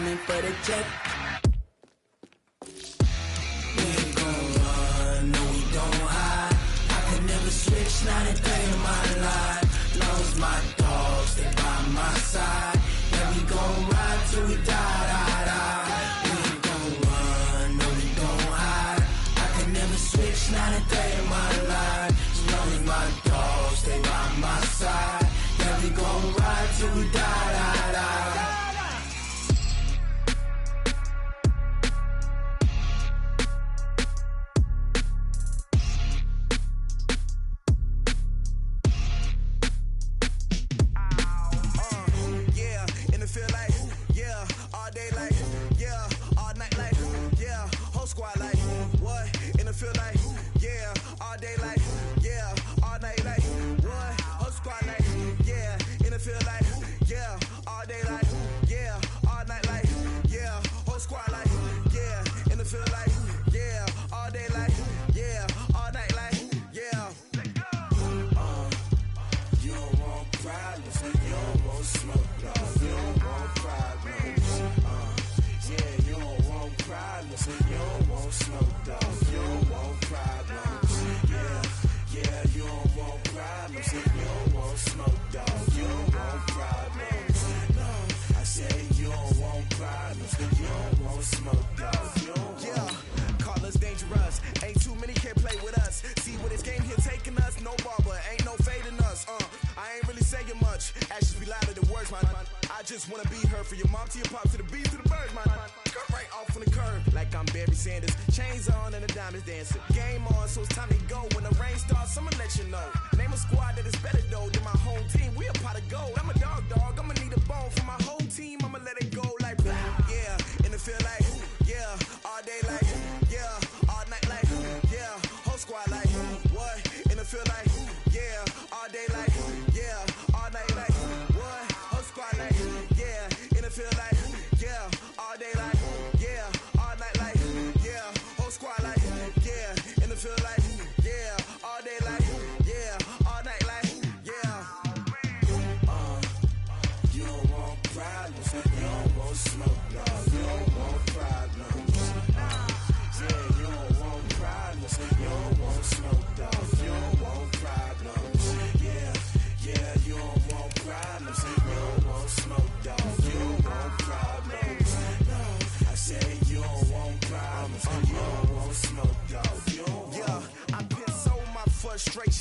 coming for the jet. We ain't gon' run, no we don't hide. I can never switch, not a day in my life. Long as my dogs, they by my side. Yeah, we gon' ride till we die, die, die. We ain't gon' run, no we don't hide. I can never switch, not a day in my life. As long as my dogs, they by my side. Yeah, we gon' ride till we die, die, die.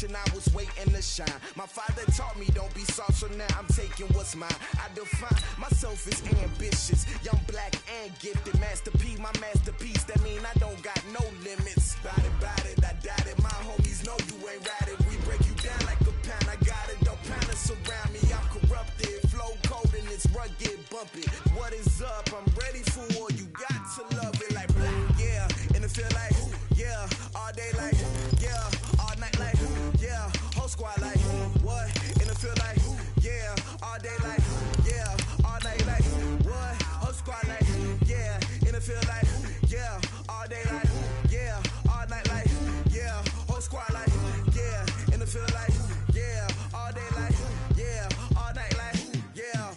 I was waiting to shine. My father taught me don't be soft, so now I'm taking what's mine. I define myself as ambitious, young, black, and gifted. Master P, my masterpiece. That mean I don't got no limits. Bout it, I doubt it. My homies know you ain't ratted. We break you down like a pound. I got it, don't pound us around me. I'm corrupted, flow cold and it's rugged, bumpy. What is up? I'm ready for war. You got to love it like black, yeah. And it feel like, yeah, all day like, yeah, all night like, yeah, whole squad like, what? And it feel like, yeah, all day like, yeah, all night like, what? Whole squad like, yeah, and it feel like, yeah, all day like, yeah, all night like, yeah, whole squad like, yeah, and it feel like, yeah, all day like, yeah, all night like, yeah.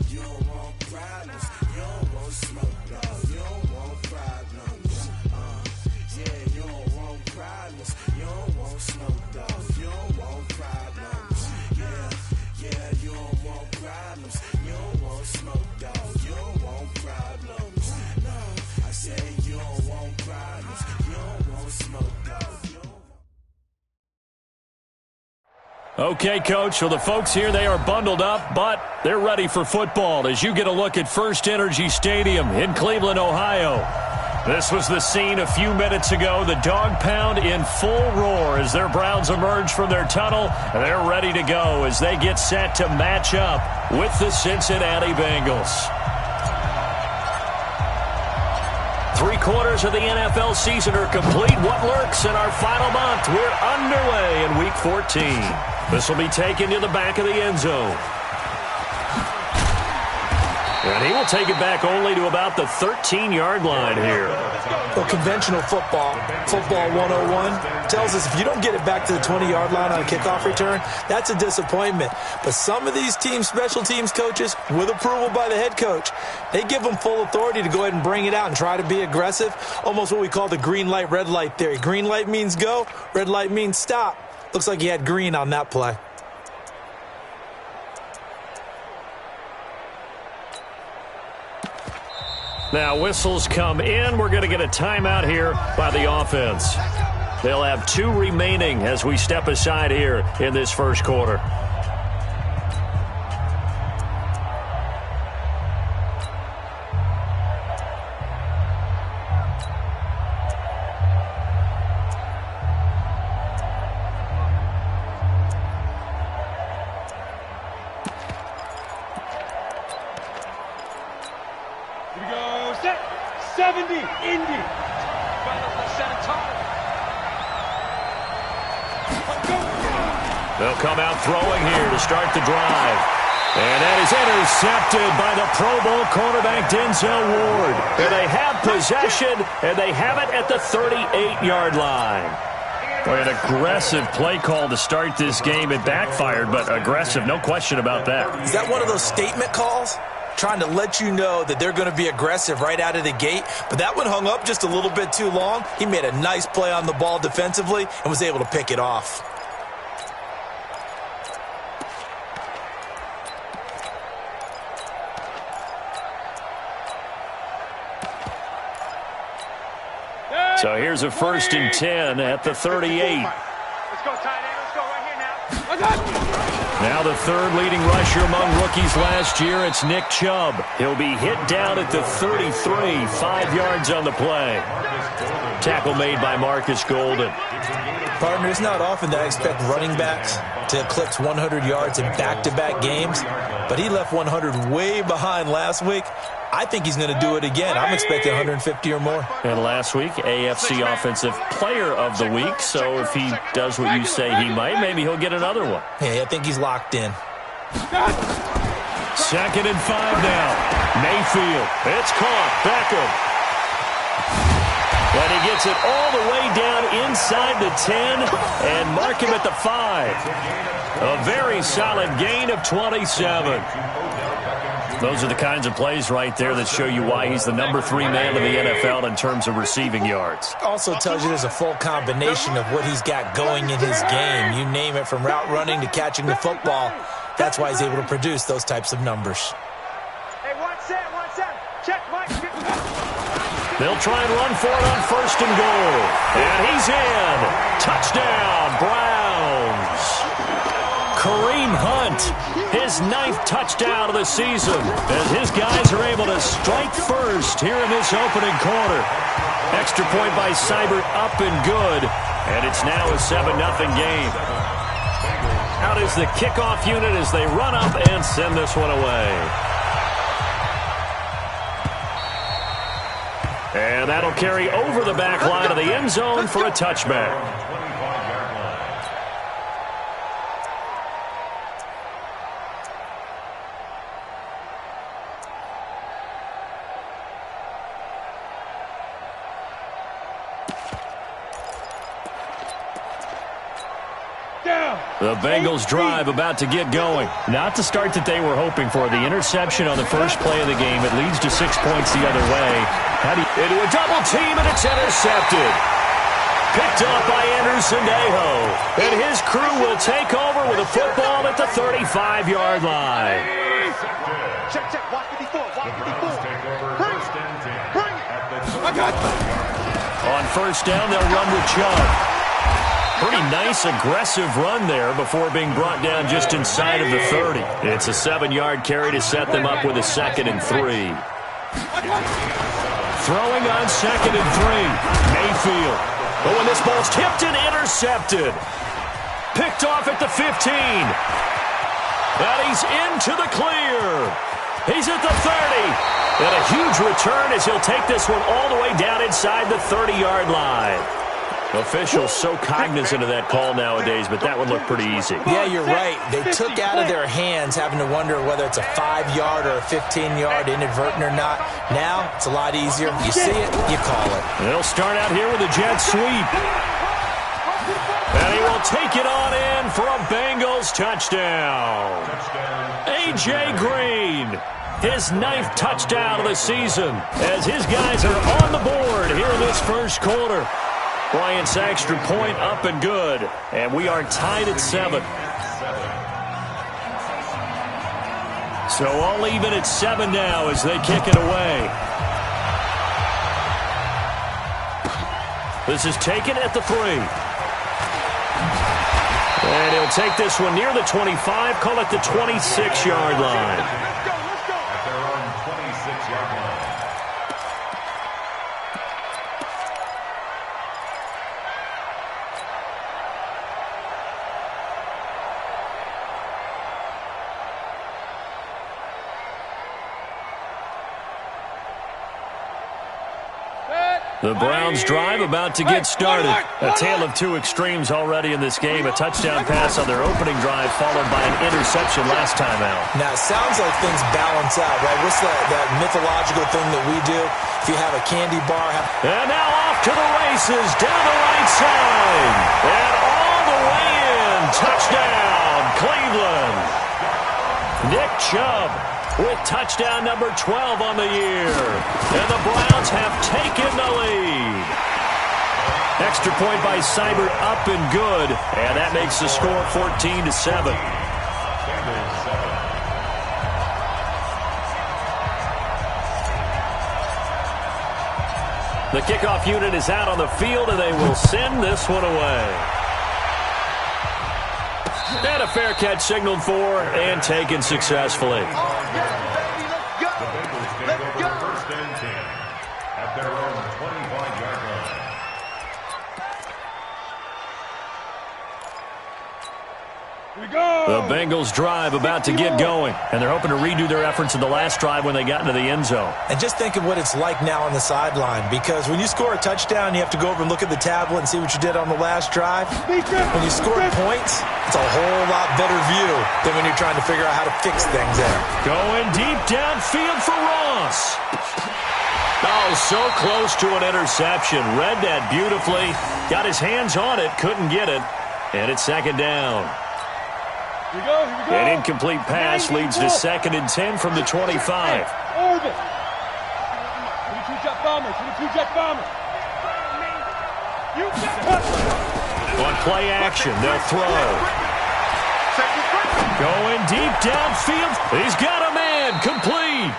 You don't want problems, you don't want smoke, no, you don't want problems. Yeah, you don't want problems, you don't want smoke, dog, you don't want problems. Yeah, you don't want problems, you don't want smoke, dog, you don't want problems. No, I say you don't want problems, you don't want smoke, dog, you don't want. Okay, Coach, well, the folks here, they are bundled up, but they're ready for football as you get a look at First Energy Stadium in Cleveland, Ohio. This was the scene a few minutes ago. The dog pound in full roar as their Browns emerge from their tunnel. They're ready to go as they get set to match up with the Cincinnati Bengals. 3/4 of the NFL season are complete. What lurks in our final month? We're underway in Week 14. This will be taken to the back of the end zone. And he will take it back only to about the 13-yard line here. Well, conventional football 101, tells us if you don't get it back to the 20-yard line on a kickoff return, that's a disappointment. But some of these special teams coaches, with approval by the head coach, they give them full authority to go ahead and bring it out and try to be aggressive, almost what we call the green light, red light theory. Green light means go, red light means stop. Looks like he had green on that play. Now whistles come in. We're going to get a timeout here by the offense. They'll have 2 remaining as we step aside here in this first quarter. They'll come out throwing here to start the drive. And that is intercepted by the Pro Bowl cornerback Denzel Ward. And they have possession, and they have it at the 38-yard line. Boy, an aggressive play call to start this game. It backfired, but aggressive, no question about that. Is that one of those statement calls? Trying to let you know that they're going to be aggressive right out of the gate. But that one hung up just a little bit too long. He made a nice play on the ball defensively and was able to pick it off. So here's a 1st and 10 at the 38. Let's go, tight end. Let's go right here now. Now the 3rd leading rusher among rookies last year, it's Nick Chubb. He'll be hit down at the 33, 5 yards on the play. Tackle made by Marcus Golden. Partner, it's not often that I expect running backs to eclipse 100 yards in back-to-back games, but he left 100 way behind last week. I think he's going to do it again. I'm expecting 150 or more. And last week, AFC Offensive Player of the Week. So if he does what you say he might, maybe he'll get another one. Hey, I think he's locked in. 2nd and 5 now. Mayfield. It's caught. Beckham. And he gets it all the way down inside the 10 and mark him at the 5. A very solid gain of 27. Those are the kinds of plays right there that show you why he's the number 3 man in the NFL in terms of receiving yards. Also tells you there's a full combination of what he's got going in his game. You name it, from route running to catching the football. That's why he's able to produce those types of numbers. Hey, one set. Check, Mike. They'll try and run for it on 1st and goal. And he's in. Touchdown, Browns. Kareem Hunt, his 9th touchdown of the season, as his guys are able to strike first here in this opening quarter. Extra point by Seibert, up and good, and it's now a 7-0 game. Out is the kickoff unit as they run up and send this one away. And that'll carry over the back line of the end zone for a touchback. The Bengals drive about to get going. Not the start that they were hoping for. The interception on the first play of the game. It leads to 6 points the other way. Into a double team, and it's intercepted. Picked up by Anderson-Dejo. And his crew will take over with a football at the 35-yard line. Check. 154. Bring it. I got it. On 1st down, they'll run with Chubb. Pretty nice, aggressive run there before being brought down just inside of the 30. It's a 7-yard carry to set them up with a 2nd and 3. Throwing on 2nd and 3. Mayfield. But when this ball's tipped and intercepted. Picked off at the 15. And he's into the clear. He's at the 30. And a huge return as he'll take this one all the way down inside the 30-yard line. Officials so cognizant of that call nowadays, but that would look pretty easy. Yeah, you're right. They took out of their hands having to wonder whether it's a 5-yard or a 15-yard inadvertent or not. Now, it's a lot easier. You see it, you call it. They'll start out here with a jet sweep. And he will take it on in for a Bengals touchdown. A.J. Green, his 9th touchdown of the season, as his guys are on the board here in this first quarter. Bryant's extra point up and good, and we are tied at 7. So all even at 7 now as they kick it away. This is taken at the 3. And he'll take this one near the 25, call it the 26-yard line. The Browns drive about to get started. A tale of two extremes already in this game. A touchdown pass on their opening drive followed by an interception last time out. Now, it sounds like things balance out, right? What's that mythological thing that we do? If you have a candy bar. And now off to the races down the right side. And all the way in. Touchdown, Cleveland. Nick Chubb with touchdown number 12 on the year. And the Browns have taken the lead. Extra point by Seibert up and good. And that makes the score 14-7. The kickoff unit is out on the field, and they will send this one away. And a fair catch signaled for and taken successfully. The Bengals drive about to get going, and they're hoping to redo their efforts in the last drive when they got into the end zone. And just think of what it's like now on the sideline, because when you score a touchdown, you have to go over and look at the tablet and see what you did on the last drive. When you score points, it's a whole lot better view than when you're trying to figure out how to fix things there. Going deep downfield for Ross. Oh, so close to an interception. Read that beautifully. Got his hands on it, couldn't get it. And it's second down. Here we go. An incomplete pass leads to 2nd and 10 from the 25. Orbit. 22-jet bomber. 22-jet bomber. On play action, they'll throw. Going deep downfield. He's got a man. Complete.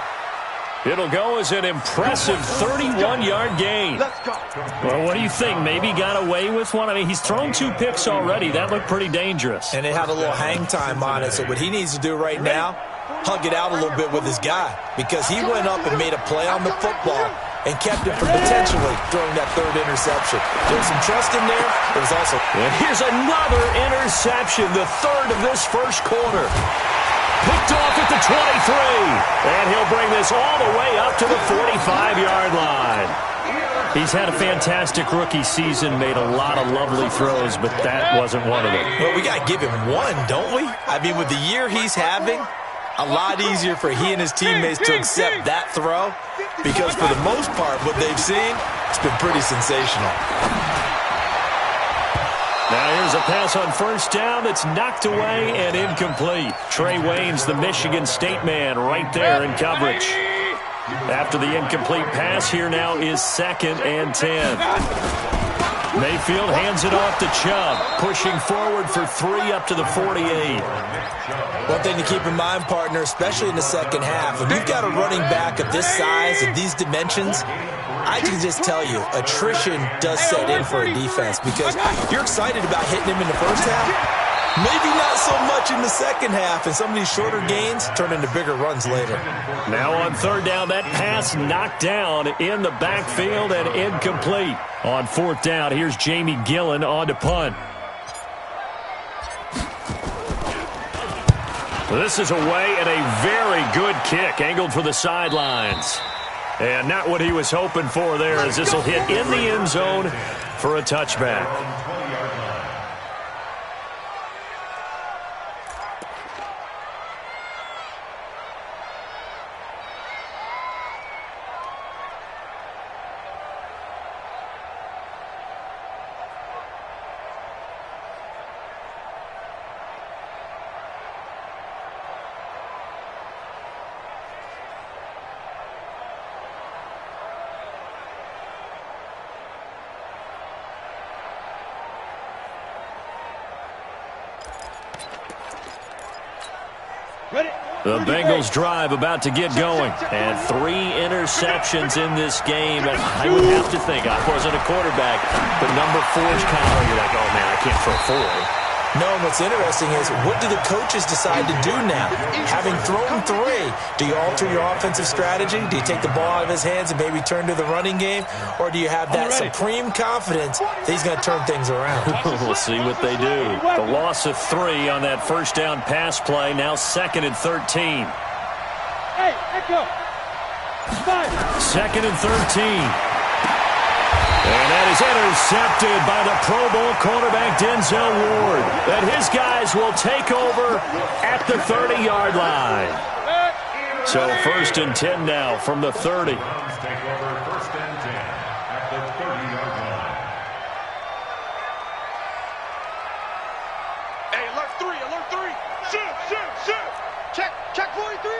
It'll go as an impressive 31-yard gain. Well, what do you think? Maybe got away with one? I mean, he's thrown 2 picks already. That looked pretty dangerous. And it had a little hang time on it. So what he needs to do right now, hug it out a little bit with his guy, because he went up and made a play on the football and kept it from potentially throwing that 3rd interception. There was some trust in there. There was also... And here's another interception, the 3rd of this first quarter. Picked off at the 23. And he'll bring this all the way up to the 45-yard line. He's had a fantastic rookie season, made a lot of lovely throws, but that wasn't one of them. Well, we got to give him one, don't we? I mean, with the year he's having, a lot easier for he and his teammates to accept that throw, because for the most part, what they've seen, it's been pretty sensational. Now here's a pass on first down that's knocked away and incomplete. Trey Wayne's the Michigan State man right there in coverage. After the incomplete pass, here now is 2nd and 10. Mayfield hands it off to Chubb, pushing forward for 3 up to the 48. One thing to keep in mind, partner, especially in the second half, when you've got a running back of this size, of these dimensions, I can just tell you, attrition does set in for a defense, because you're excited about hitting him in the first half. Maybe not so much in the second half, and some of these shorter gains turn into bigger runs later. Now on 3rd down, that pass knocked down in the backfield and incomplete. On 4th down, here's Jamie Gillen on to punt. This is away and a very good kick, angled for the sidelines. And not what he was hoping for there, as this will hit in the end zone for a touchback. The Bengals drive about to get going. And 3 interceptions in this game. And I would have to think, I wasn't a quarterback, but number 4 is kind of, you're like, oh, man, I can't throw 4. No, and what's interesting is, what do the coaches decide to do now? Having thrown 3, do you alter your offensive strategy? Do you take the ball out of his hands and maybe turn to the running game? Or do you have that supreme confidence that he's going to turn things around? We'll see what they do. The loss of 3 on that first down pass play, now 2nd and 13. Hey, Echo. 2nd and 13. And that is intercepted by the Pro Bowl cornerback Denzel Ward. And his guys will take over at the 30-yard line. So 1st and 10 now from the 30. Take over 1st and 10 at the 30-yard line. Hey, alert 3, alert 3. Shoot. Check 43.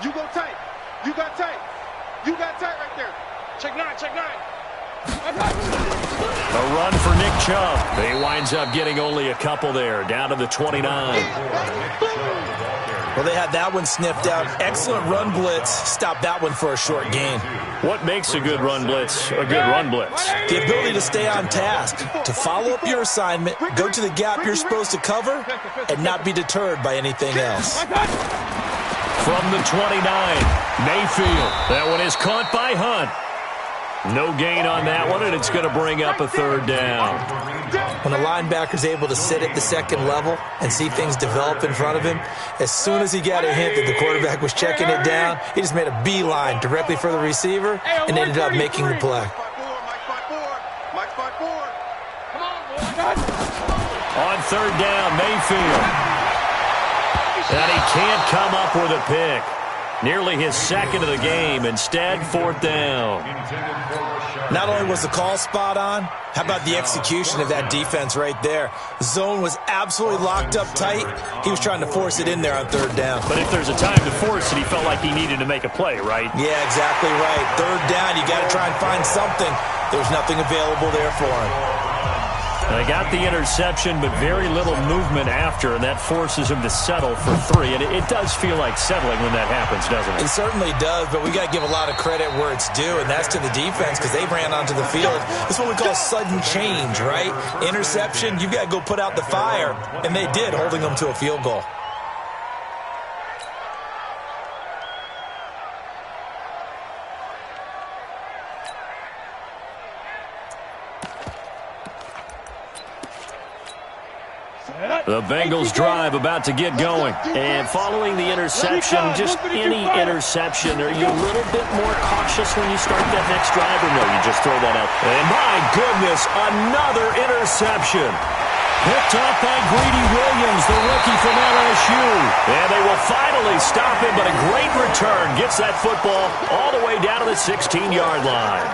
You go tight. You got tight. You got tight right there. Check 9. A run for Nick Chubb. He winds up getting only a couple there, down to the 29. Well, they had that one sniffed out. Excellent run blitz. Stopped that one for a short gain. What makes a good run blitz a good run blitz? The ability to stay on task, to follow up your assignment, go to the gap you're supposed to cover, and not be deterred by anything else. From the 29, Mayfield. That one is caught by Hunt. No gain on that one, and it's going to bring up a 3rd down. When a linebacker's able to sit at the 2nd level and see things develop in front of him, as soon as he got a hint that the quarterback was checking it down, he just made a beeline directly for the receiver and ended up making the play. On 3rd down, Mayfield. And he can't come up with a pick. Nearly his 2nd of the game. Instead, 4th down. Not only was the call spot on, how about the execution of that defense right there? The zone was absolutely locked up tight. He was trying to force it in there on 3rd down. But if there's a time to force it, he felt like he needed to make a play, right? Yeah, exactly right. 3rd down, you got to try and find something. There's nothing available there for him. They got the interception, but very little movement after, and that forces him to settle for 3. And it does feel like settling when that happens, doesn't it? It certainly does, but we got to give a lot of credit where it's due, and that's to the defense because they ran onto the field. This is what we call sudden change, right? Interception, you've got to go put out the fire, and they did, holding them to a field goal. The Bengals drive about to get going. And following the interception, just any interception, are you a little bit more cautious when you start that next drive, or no, you just throw that out? And my goodness, another interception. Picked off by Greedy Williams, the rookie from LSU. And they will finally stop him, but a great return gets that football all the way down to the 16-yard line.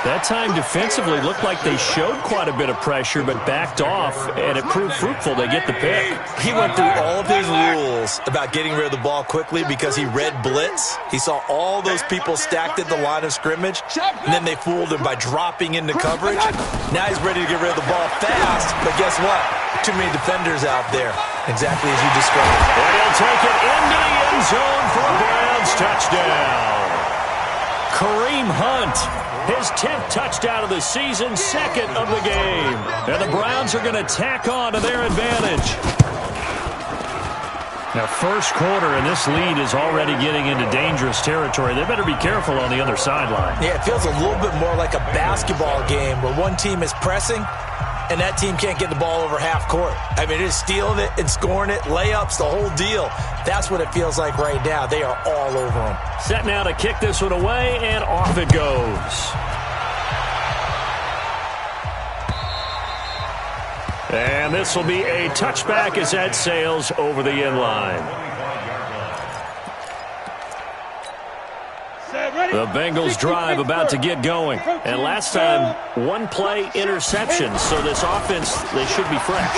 That time defensively looked like they showed quite a bit of pressure but backed off, and it proved fruitful. They get the pick. He went through all of his rules about getting rid of the ball quickly because he read blitz. He saw all those people stacked at the line of scrimmage, and then they fooled him by dropping into coverage. Now he's ready to get rid of the ball fast, but guess what? Too many defenders out there, exactly as you described. And he'll take it into the end zone for a Browns touchdown. Kareem Hunt, his 10th touchdown of the season, 2nd of the game. And the Browns are going to tack on to their advantage. Now, first quarter, and this lead is already getting into dangerous territory. They better be careful on the other sideline. Yeah, it feels a little bit more like a basketball game where one team is pressing and that team can't get the ball over half court. I mean, it is stealing it and scoring it, layups, the whole deal. That's what it feels like right now. They are all over them. Set now to kick this one away, and off it goes. And this will be a touchback as that sails over the inline. The Bengals drive about to get going. And last time, one-play interception. So this offense, they should be fresh.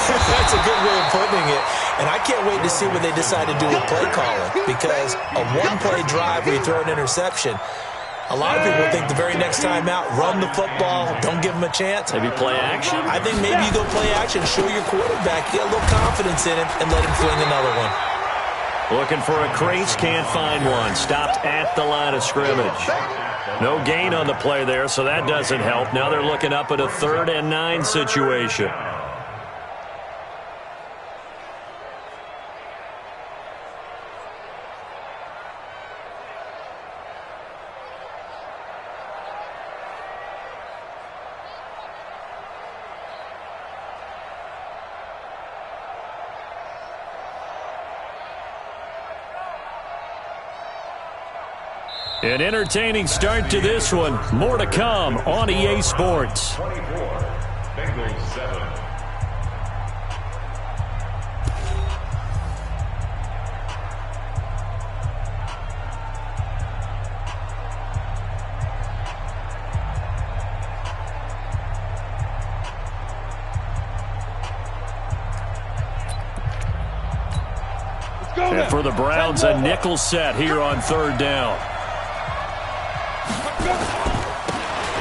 That's a good way of putting it. And I can't wait to see what they decide to do with play calling. Because a one-play drive where you throw an interception, a lot of people think the very next time out, run the football, don't give them a chance. Maybe play action? I think maybe you go play action, show your quarterback, get a little confidence in him, and let him fling another one. Looking for a crease, can't find one. Stopped at the line of scrimmage. No gain on the play there, so that doesn't help. Now they're looking up at a 3rd and 9 situation. An entertaining start to this one. More to come on EA Sports. 24, Bengals 7. And for the Browns, a nickel set here on 3rd down.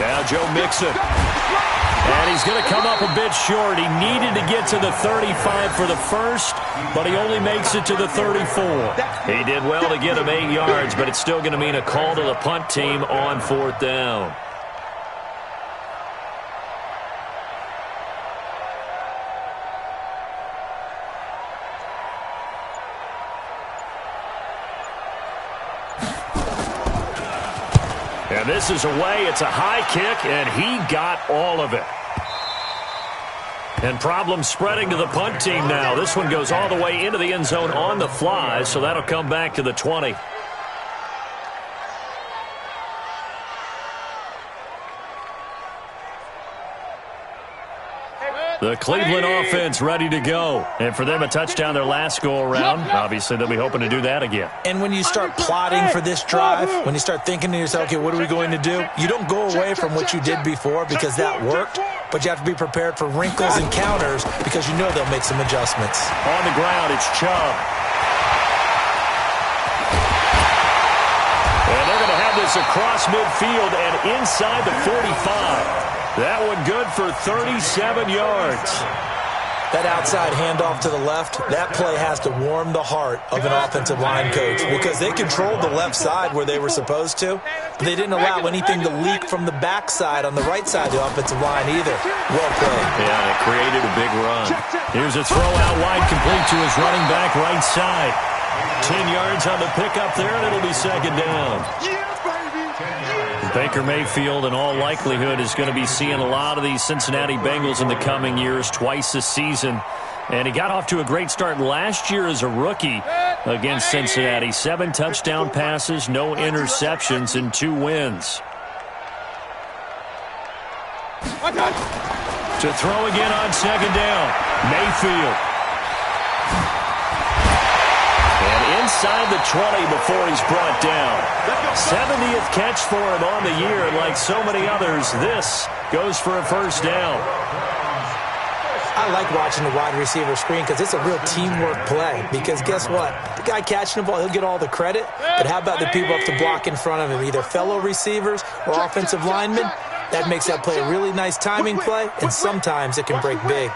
Now Joe Mixon. And he's going to come up a bit short. He needed to get to the 35 for the first, but he only makes it to the 34. He did well to get him 8 yards, but it's still going to mean a call to the punt team on 4th down. And this is away. It's a high kick, and he got all of it. And problems spreading to the punt team now. This one goes all the way into the end zone on the fly, so that'll come back to the 20. The Cleveland offense ready to go. And for them, a touchdown their last go-around. Obviously, they'll be hoping to do that again. And when you start plotting for this drive, when you start thinking to yourself, okay, what are we going to do? You don't go away from what you did before because that worked, but you have to be prepared for wrinkles and counters because you know they'll make some adjustments. On the ground, it's Chubb. And they're going to have this across midfield and inside the 45. That one good for 37 yards. That outside handoff to the left, that play has to warm the heart of an offensive line coach because they controlled the left side where they were supposed to, but they didn't allow anything to leak from the backside on the right side of the offensive line either. Well played. Yeah, it created a big run. Here's a throw out wide, complete to his running back right side. 10 yards on the pickup there, and it'll be 2nd down. Baker Mayfield, in all likelihood, is going to be seeing a lot of these Cincinnati Bengals in the coming years, twice this season. And he got off to a great start last year as a rookie against Cincinnati. 7 touchdown passes, no interceptions, and 2 wins. To throw again on 2nd down, Mayfield. And inside the 20 before he's brought down. 70th catch for him on the year, and like so many others, this goes for a 1st down. I like watching the wide receiver screen because it's a real teamwork play. Because guess what? The guy catching the ball, he'll get all the credit. But how about the people up to block in front of him, either fellow receivers or offensive linemen? That makes that play a really nice timing play, and sometimes it can break big.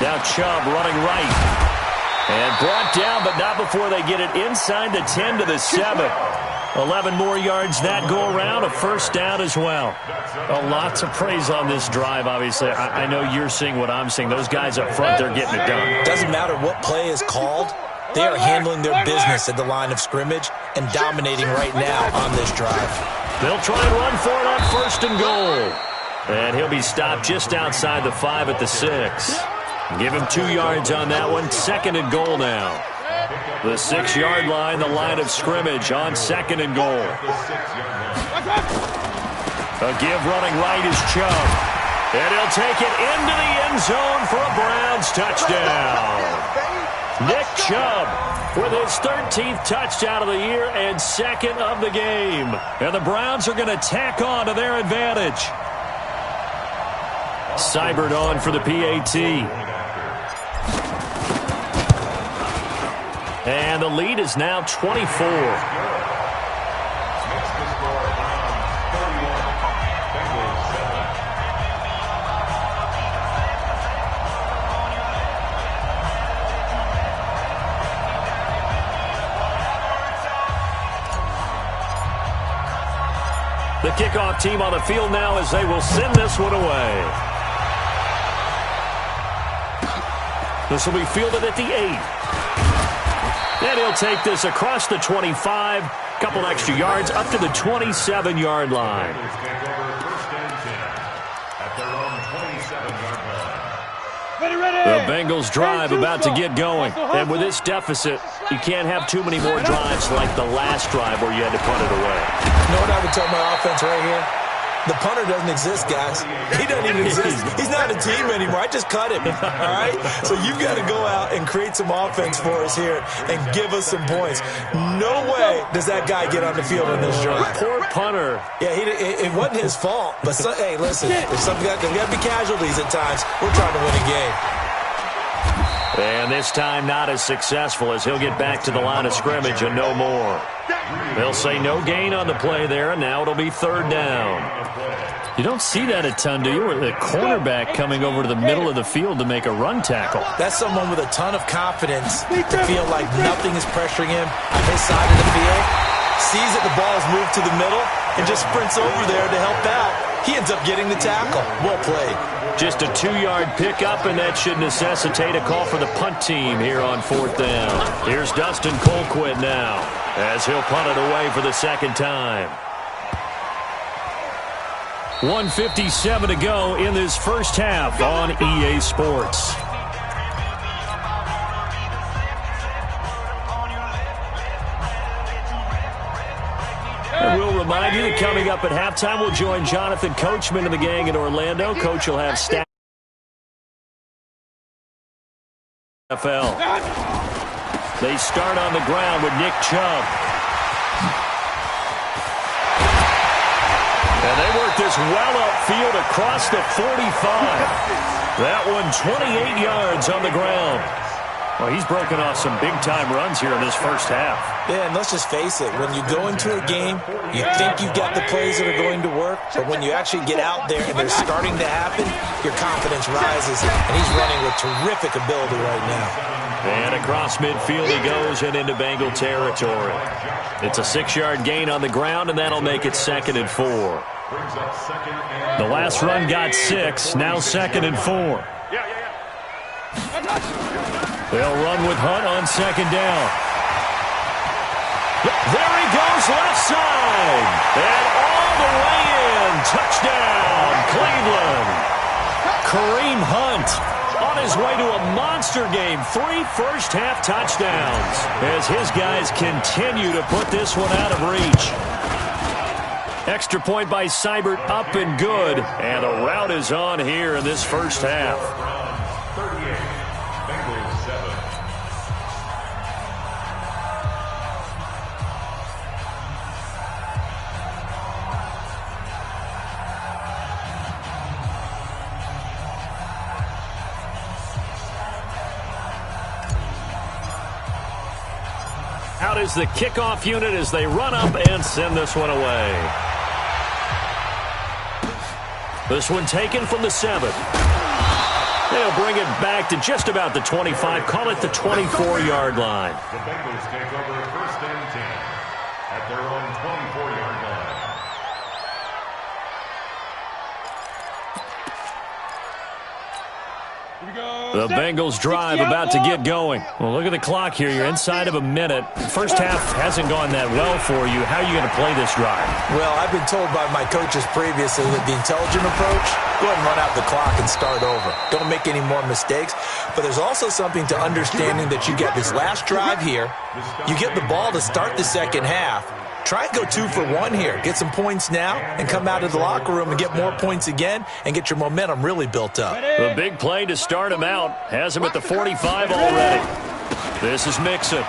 Now Chubb running right. And brought down, but not before they get it inside the 10 to the 7. 11 more yards that go around, a 1st down as well. A lot to praise on this drive, obviously. I know you're seeing what I'm seeing. Those guys up front, they're getting it done. Doesn't matter what play is called. They are handling their business at the line of scrimmage and dominating right now on this drive. They'll try and run for it on 1st and goal. And he'll be stopped just outside the 5 at the 6. Give him 2 yards on that one. 2nd and goal now. The 6-yard line, the line of scrimmage on 2nd and goal. A give running right is Chubb. And he'll take it into the end zone for a Browns touchdown. Nick Chubb with his 13th touchdown of the year and second of the game. And the Browns are going to tack on to their advantage. Seibert on for the PAT. And the lead is now 24. The kickoff team on the field now as they will send this one away. This will be fielded at the 8. And he'll take this across the 25, couple extra yards up to the 27-yard line. The Bengals drive about to get going. And with this deficit, you can't have too many more drives like the last drive where you had to punt it away. You know what I would tell my offense right here? The punter doesn't exist, guys. He doesn't even exist. He's not a team anymore. I just cut him, all right? So you've got to go out and create some offense for us here and give us some points. No way does that guy get on the field in this drive. Poor punter. Yeah, it wasn't his fault. But, hey, listen, there's got to be casualties at times. We're trying to win a game. And this time not as successful as he'll get back to the line of scrimmage and no more. They'll say no gain on the play there, and now it'll be third down. You don't see that a ton, do you? Or the cornerback coming over to the middle of the field to make a run tackle. That's someone with a ton of confidence to feel like nothing is pressuring him on his side of the field. Sees that the ball is moved to the middle and just sprints over there to help out. He ends up getting the tackle. Well played. Just a 2-yard pickup, and that should necessitate a call for the punt team here on fourth down. Here's Dustin Colquitt now as he'll punt it away for the second time. 1:57 to go in this first half on EA Sports. And we'll remind you that coming up at halftime, we'll join Jonathan Coachman and the gang in Orlando. Coach will have staff. NFL. They start on the ground with Nick Chubb. And they work this well upfield across the 45. That one 28 yards on the ground. Well, he's broken off some big-time runs here in this first half. Yeah, and let's just face it. When you go into a game, you think you've got the plays that are going to work, but when you actually get out there and they're starting to happen, your confidence rises, and he's running with terrific ability right now. And across midfield he goes and into Bengal territory. It's a 6-yard gain on the ground, and that'll make it 2nd and 4. The last run got 6, now 2nd and 4. They'll run with Hunt on 2nd down. There he goes left side. And all the way in. Touchdown, Cleveland. Kareem Hunt on his way to a monster game. 3 first-half touchdowns as his guys continue to put this one out of reach. Extra point by Seibert, up and good. And the route is on here in this first half. Out is the kickoff unit as they run up and send this one away. This one taken from the 7. They'll bring it back to just about the 25. Call it the 24-yard line. The Bengals take over 1st and 10 at their own 24-yard line. The Bengals drive about to get going. Well, look at the clock here. You're inside of a minute. First half hasn't gone that well for you. How are you going to play this drive? Well, I've been told by my coaches previously that the intelligent approach, go ahead and run out the clock and start over. Don't make any more mistakes. But there's also something to understanding that you get this last drive here. You get the ball to start the second half. try and go 2 for 1 here. Get some points now and come out of the locker room and get more points again and get your momentum really built up. The big play to start him out has him at the 45 already. This is Mixon.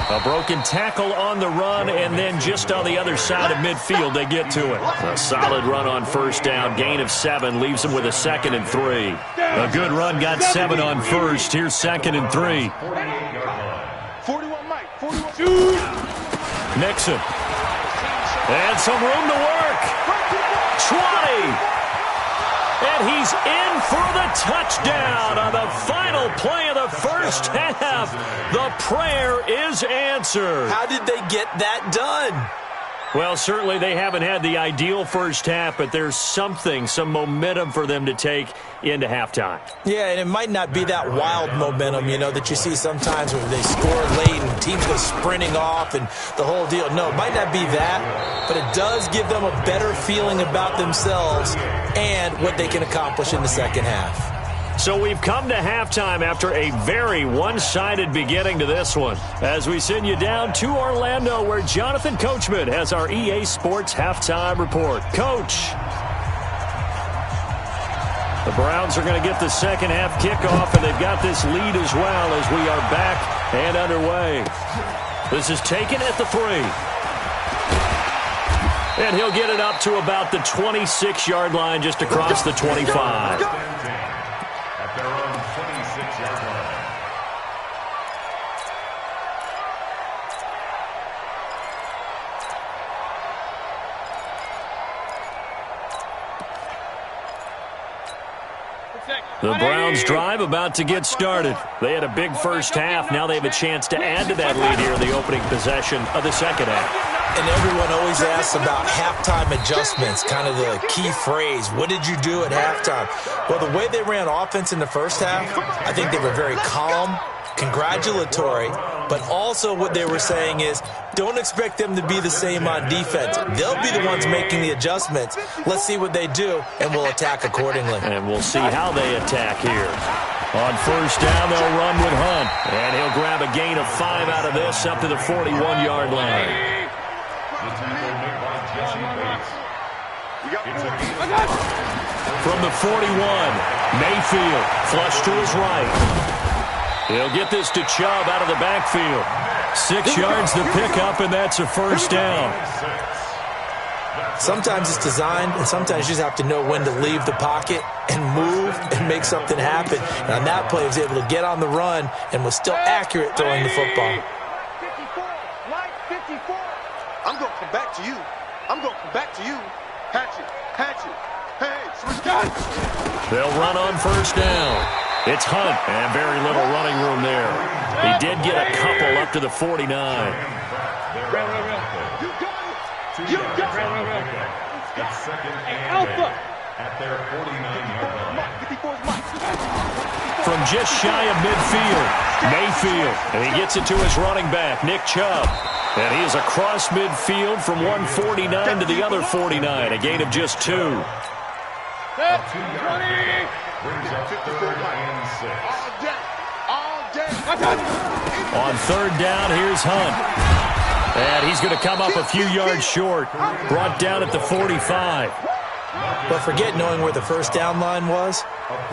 A broken tackle on the run, and then just on the other side of midfield, they get to it. A solid run on first down. Gain of 7 leaves them with a 2nd and 3. A good run got 7 on first. Here's 2nd and 3. 41, Mike. 41. Mixon. And some room to work. 20. And he's in for the touchdown on the final play of the first half. The prayer is answered. How did they get that done? Well, certainly they haven't had the ideal first half, but there's some momentum for them to take into halftime. Yeah, and it might not be that wild momentum, that you see sometimes when they score late and teams go sprinting off and the whole deal. No, it might not be that, but it does give them a better feeling about themselves and what they can accomplish in the second half. So we've come to halftime after a very one-sided beginning to this one. As we send you down to Orlando, where Jonathan Coachman has our EA Sports halftime report. Coach. The Browns are going to get the second half kickoff, and they've got this lead as well as we are back and underway. This is taken at the 3. And he'll get it up to about the 26-yard line, just across the 25. At their own 26-yard line. The Browns drive about to get started. They had a big first half. Now they have a chance to add to that lead here in the opening possession of the second half. And everyone always asks about halftime adjustments, kind of the key phrase. What did you do at halftime? Well, the way they ran offense in the first half, I think they were very calm, congratulatory, but also what they were saying is don't expect them to be the same on defense. They'll be the ones making the adjustments. Let's see what they do, and we'll attack accordingly. And we'll see how they attack here. On first down, they'll run with Hunt. And he'll grab a gain of 5 out of this up to the 41-yard line. From the 41, Mayfield, flush to his right. He'll get this to Chubb out of the backfield. 6 yards to pick up, and that's a first down. Sometimes it's designed, and sometimes you just have to know when to leave the pocket and move and make something happen. And on that play, he was able to get on the run and was still accurate throwing the football. 54, line 54. I'm going to come back to you. I'm going to come back to you. Hatchet. Hey, switch guys. They'll run on first down. It's Hunt, and very little running room there. He did get a couple up to the 49. You got it. It's second and Alpha. at their 49-yard line. 54 is Mike. From just shy of midfield, Mayfield, and he gets it to his running back, Nick Chubb. And he is across midfield from 149 to the other 49, a gain of just 2. Brings up 3rd and 6. On third down, here's Hunt. And he's going to come up a few yards short, brought down at the 45. But forget knowing where the first down line was.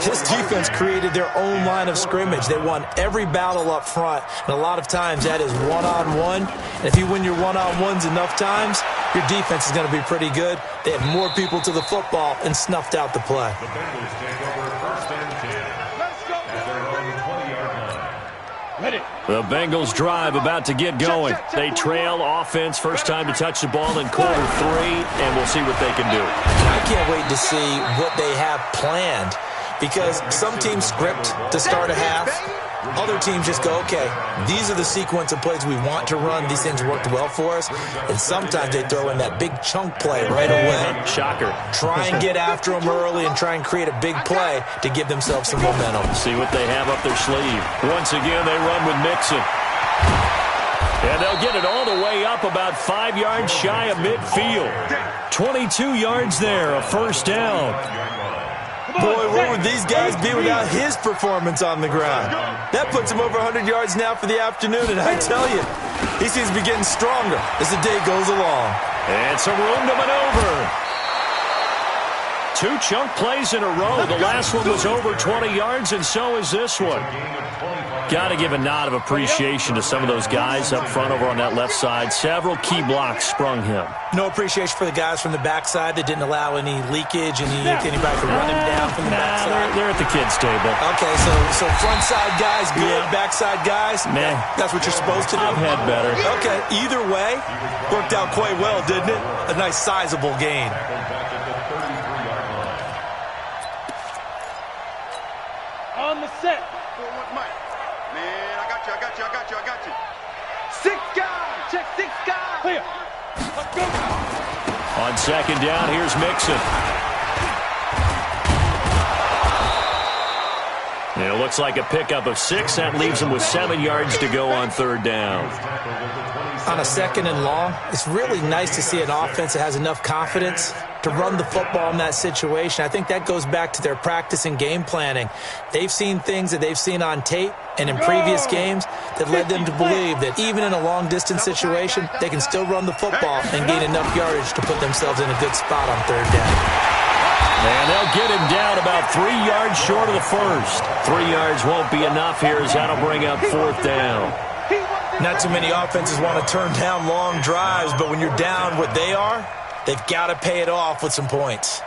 His defense created their own line of scrimmage. They won every battle up front, and a lot of times that is one-on-one. And if you win your one-on-ones enough times, your defense is going to be pretty good. They had more people to the football and snuffed out the play. The Bengals take over 1st and 10 at their own 20-yard line. The Bengals drive about to get going. They trail offense, first time to touch the ball in quarter 3, and we'll see what they can do. I can't wait to see what they have planned, because some teams script to start a half. Other teams just go, okay, these are the sequence of plays we want to run. These things worked well for us. And sometimes they throw in that big chunk play right away. Shocker. Try and get after them early and try and create a big play to give themselves some momentum. See what they have up their sleeve. Once again, they run with Mixon. And they'll get it all the way up about 5 yards shy of midfield. 22 yards there, a first down. Boy, where would these guys be without his performance on the ground? That puts him over 100 yards now for the afternoon, and I tell you, he seems to be getting stronger as the day goes along. And some room to maneuver. 2 chunk plays in a row. The last one was over 20 yards, and so is this one. Got to give a nod of appreciation to some of those guys up front over on that left side. Several key blocks sprung him. No appreciation for the guys from the backside that didn't allow any leakage, anybody to run him down from the backside. They're at the kids' table. Okay, so front side guys good, backside guys, that's what you're supposed to do? I've had better. Okay, either way, worked out quite well, didn't it? A nice sizable gain. On the set. Forward Mike. Man, I got you. 6 guys. Check 6 guys. Clear. Let's go. On second down, here's Mixon. And it looks like a pickup of 6. That leaves him with 7 yards to go on third down. On a second and long, it's really nice to see an offense that has enough confidence to run the football in that situation. I think that goes back to their practice and game planning. They've seen things that they've seen on tape and in previous games that led them to believe that even in a long-distance situation, they can still run the football and gain enough yardage to put themselves in a good spot on third down. And they'll get him down about 3 yards short of the first. 3 yards won't be enough here as that'll bring up fourth down. Not too many offenses want to turn down long drives, but when you're down what they are, they've got to pay it off with some points.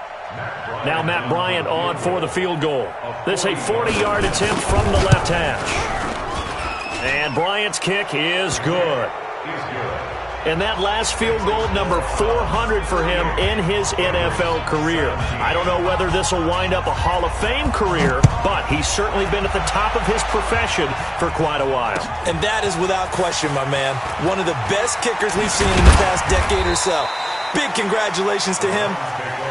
Now Matt Bryant on for the field goal. This a 40-yard attempt from the left hash. And Bryant's kick is good. And that last field goal, number 400 for him in his NFL career. I don't know whether this will wind up a Hall of Fame career, but he's certainly been at the top of his profession for quite a while. And that is without question, my man. One of the best kickers we've seen in the past decade or so. Big congratulations to him.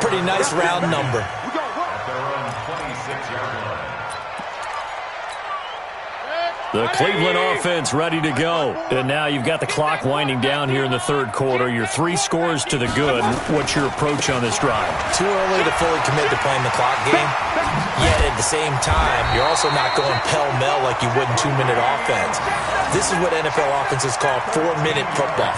Pretty nice round number. The Cleveland offense ready to go. And now you've got the clock winding down here in the third quarter. Your 3 scores to the good. What's your approach on this drive? Too early to fully commit to playing the clock game. Yet at the same time, you're also not going pell-mell like you would in 2-minute offense. This is what NFL offenses call 4-minute football.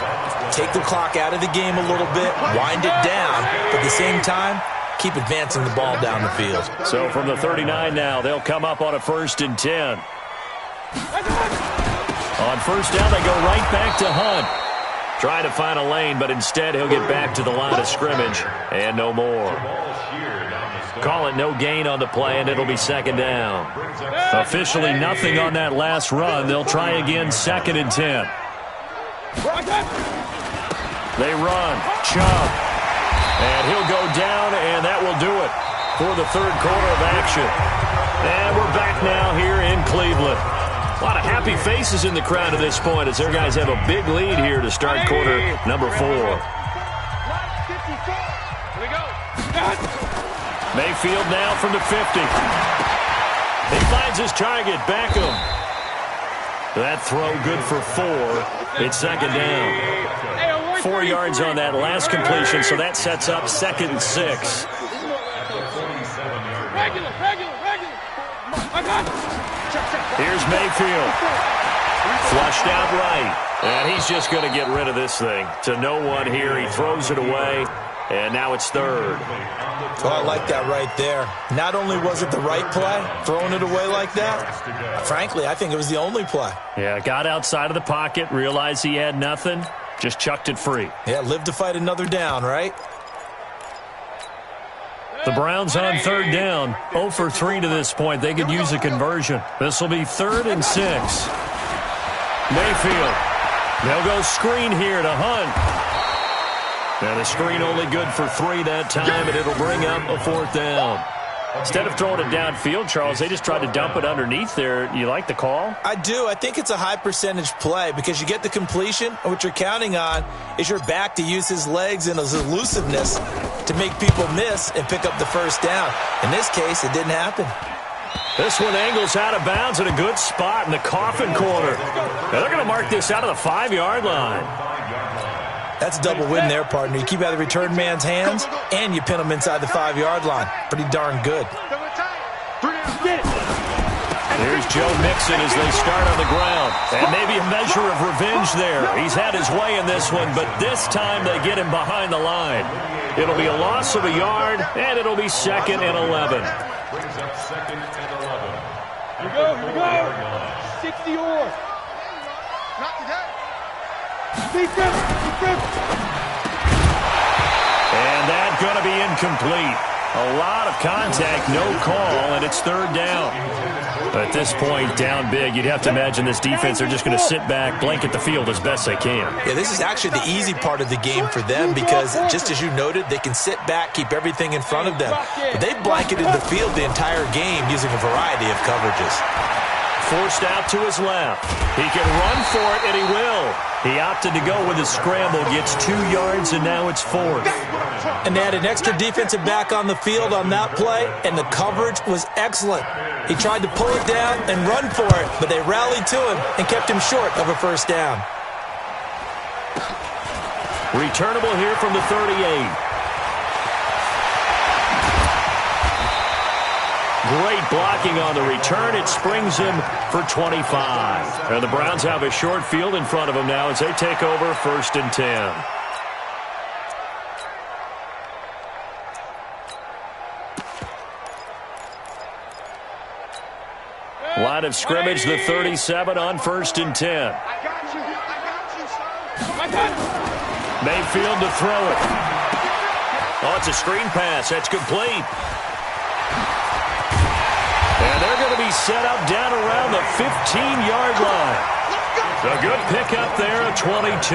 Take the clock out of the game a little bit, wind it down, but at the same time, keep advancing the ball down the field. So from the 39 now, they'll come up on a 1st and 10. On first down, they go right back to Hunt. Trying to find a lane, but instead he'll get back to the line of scrimmage and no more. Call it no gain on the play, and it'll be second down. Officially nothing on that last run. They'll try again, 2nd and 10. They run. Chubb. And he'll go down, and that will do it for the third quarter of action. And we're back now here in Cleveland. A lot of happy faces in the crowd at this point as their guys have a big lead here to start quarter number 4. Mayfield now from the 50. He finds his target, Beckham. That throw good for 4. It's second down. 4 yards on that last completion, so that sets up 2nd and 6. Here's Mayfield. Flushed out right. And he's just going to get rid of this thing. To no one here. He throws it away. And now it's 3rd. Oh, I like that right there. Not only was it the right play, throwing it away like that, frankly, I think it was the only play. Yeah, got outside of the pocket, realized he had nothing, just chucked it free. Yeah, live to fight another down, right? The Browns on 3rd down, 0 for 3 to this point. They could use a conversion. This will be 3rd and 6. Mayfield. They'll go screen here to Hunt. And the screen only good for 3 that time, and it'll bring up a 4th down. Instead of throwing it downfield, Charles, they just tried to dump it underneath there. You like the call? I do. I think it's a high percentage play because you get the completion, and what you're counting on is your back to use his legs and his elusiveness to make people miss and pick up the first down. In this case, it didn't happen. This one angles out of bounds at a good spot in the coffin corner. Now they're going to mark this out of the 5-yard line. That's a double win there, partner. You keep out of the return man's hands, and you pin him inside the 5-yard line. Pretty darn good. Here's Joe Mixon as they start on the ground. And maybe a measure of revenge there. He's had his way in this one, but this time they get him behind the line. It'll be a loss of a yard, and it'll be 2nd and 11. Brings up 2nd and 11. Here we go. 60 yours. Not today. Defense. And that's going to be incomplete. A lot of contact, no call, and it's 3rd down. At this point, down big, you'd have to imagine this defense are just going to sit back, blanket the field as best they can. Yeah, this is actually the easy part of the game for them because, just as you noted, they can sit back, keep everything in front of them. But they've blanketed the field the entire game using a variety of coverages. Forced out to his left. He can run for it, and he will. He opted to go with a scramble, gets 2 yards, and now it's 4th. And they had an extra defensive back on the field on that play, and the coverage was excellent. He tried to pull it down and run for it, but they rallied to him and kept him short of a 1st down. Returnable here from the 38. Great blocking on the return. It springs him for 25. And the Browns have a short field in front of them now as they take over 1st and 10. Line of scrimmage, the 37 on 1st and 10. I got you, son. Mayfield to throw it. Oh, it's a screen pass. That's complete. And they're going to be set up down around the 15-yard line. A good pickup there at 22.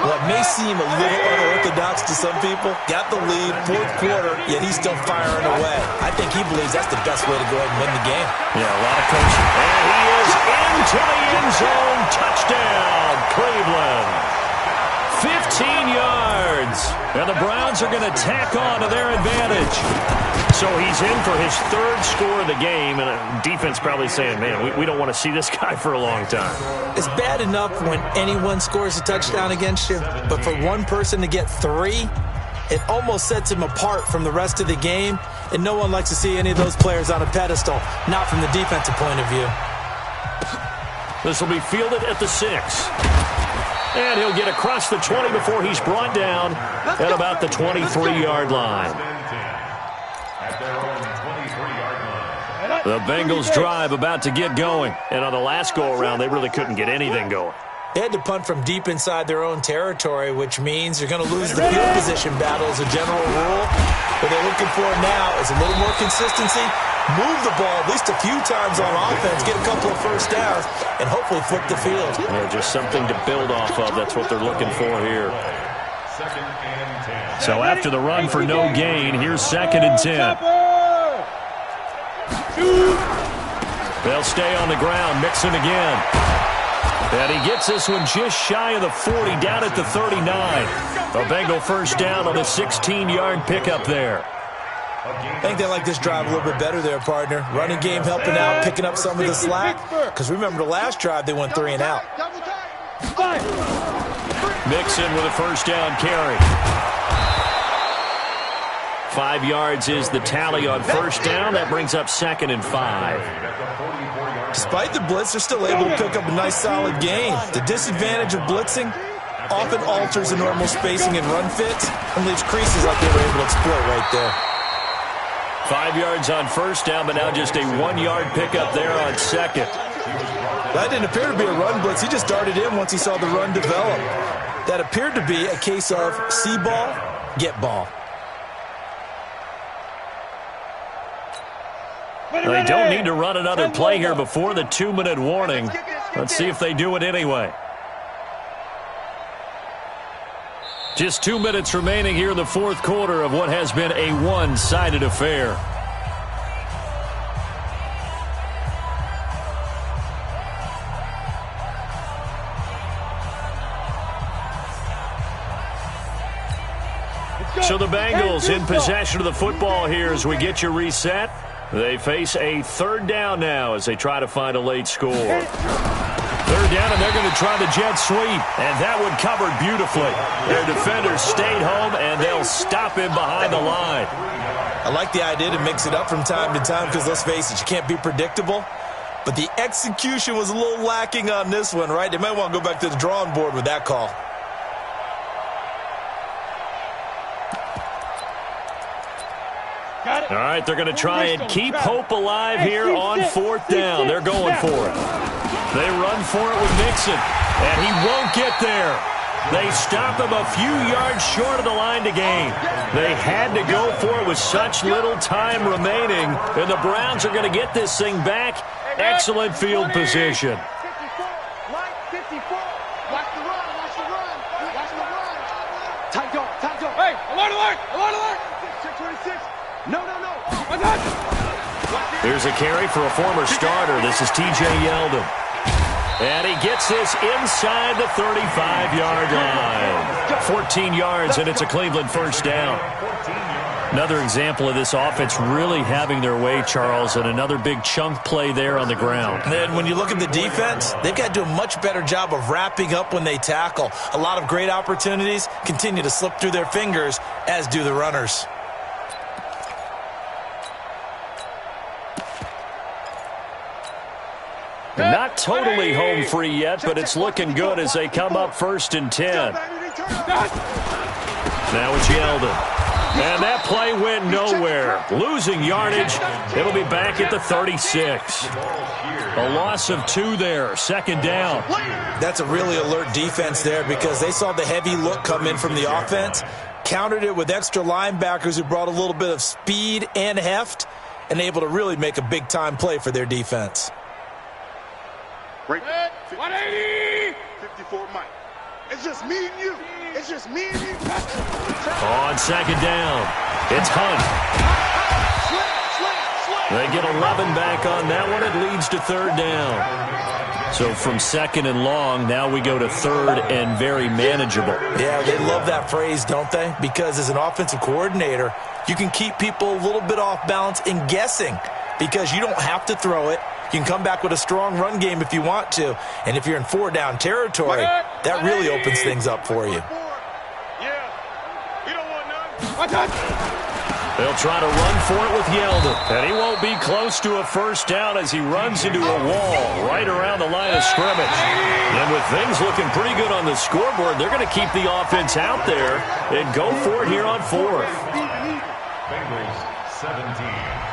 What may seem a little unorthodox to some people, got the lead, 4th quarter, yet he's still firing away. I think he believes that's the best way to go ahead and win the game. Yeah, a lot of coaching. And he is into the end zone. Touchdown, Cleveland. 15 yards. And the Browns are going to tack on to their advantage. So he's in for his 3rd score of the game, and defense probably saying, man, we don't want to see this guy for a long time. It's bad enough when anyone scores a touchdown against you, but for one person to get 3, it almost sets him apart from the rest of the game, and no one likes to see any of those players on a pedestal, not from the defensive point of view. This will be fielded at the 6. And he'll get across the 20 before he's brought down at about the 23-yard line. The Bengals drive about to get going. And on the last go-around, they really couldn't get anything going. They had to punt from deep inside their own territory, which means they're going to lose the field position battle as a general rule. What they're looking for now is a little more consistency, move the ball at least a few times on offense, get a couple of 1st downs, and hopefully flip the field. Yeah, just something to build off of. That's what they're looking for here. 2nd and 10. So after the run for no gain, here's 2nd and 10. They'll stay on the ground. Mixon again. And he gets this one just shy of the 40, down at the 39. A Bengal 1st down on the 16-yard pickup there. I think they like this drive a little bit better there, partner. Running game helping out, picking up some of the slack. Because remember the last drive, they went 3 and out. Mixon with a 1st down carry. 5 yards is the tally on 1st down. That brings up 2nd and 5. Despite the blitz, they're still able to pick up a nice solid gain. The disadvantage of blitzing often alters the normal spacing and run fits and leaves creases like they were able to exploit right there. 5 yards on 1st down, but now just a 1-yard pickup there on 2nd. That didn't appear to be a run blitz. He just darted in once he saw the run develop. That appeared to be a case of see ball, get ball. They don't need to run another play here before the 2-minute warning. Let's see if they do it anyway. Just 2 minutes remaining here in the 4th quarter of what has been a one-sided affair. So the Bengals in possession of the football here as we get you reset. They face a 3rd down now as they try to find a late score. Third down, and they're going to try the jet sweep. And that one covered beautifully. Their defenders stayed home, and they'll stop him behind the line. I like the idea to mix it up from time to time because, let's face it, you can't be predictable. But the execution was a little lacking on this one, right? They might want to go back to the drawing board with that call. All right, they're going to try and keep hope alive here on fourth down. They're going for it. They run for it with Mixon, and he won't get there. They stop him a few yards short of the line to gain. They had to go for it with such little time remaining, and the Browns are going to get this thing back. Excellent field position. 54, Mike, 54. Watch the run, watch the run, watch the run. Tight go, tight go. Hey, alert, alert, alert, alert. Check 26. No. Here's a carry for a former starter. This is T.J. Yeldon. And he gets this inside the 35-yard line. 14 yards, and it's a Cleveland first down. Another example of this offense really having their way, Charles, and another big chunk play there on the ground. And then when you look at the defense, they've got to do a much better job of wrapping up when they tackle. A lot of great opportunities continue to slip through their fingers, as do the runners. Not totally home free yet, but it's looking good as they come up 1st and 10. Now it's Yeldon. And that play went nowhere. Losing yardage. It'll be back at the 36. A loss of 2 there. 2nd down. That's a really alert defense there because they saw the heavy look come in from the offense, countered it with extra linebackers who brought a little bit of speed and heft, and able to really make a big-time play for their defense. Break. 180. 54, Mike. It's just me and you. It's just me and you. On 2nd down, it's Hunt. They get 11 back on that one. It leads to 3rd down. So from 2nd and long, now we go to 3rd and very manageable. Yeah, they love that phrase, don't they? Because as an offensive coordinator, you can keep people a little bit off balance and guessing because you don't have to throw it. You can come back with a strong run game if you want to. And if you're in 4-down territory, that really opens things up for you. They'll try to run for it with Yeldon. And he won't be close to a first down as he runs into a wall right around the line of scrimmage. And with things looking pretty good on the scoreboard, they're going to keep the offense out there and go for it here on 4th. Bengals 17.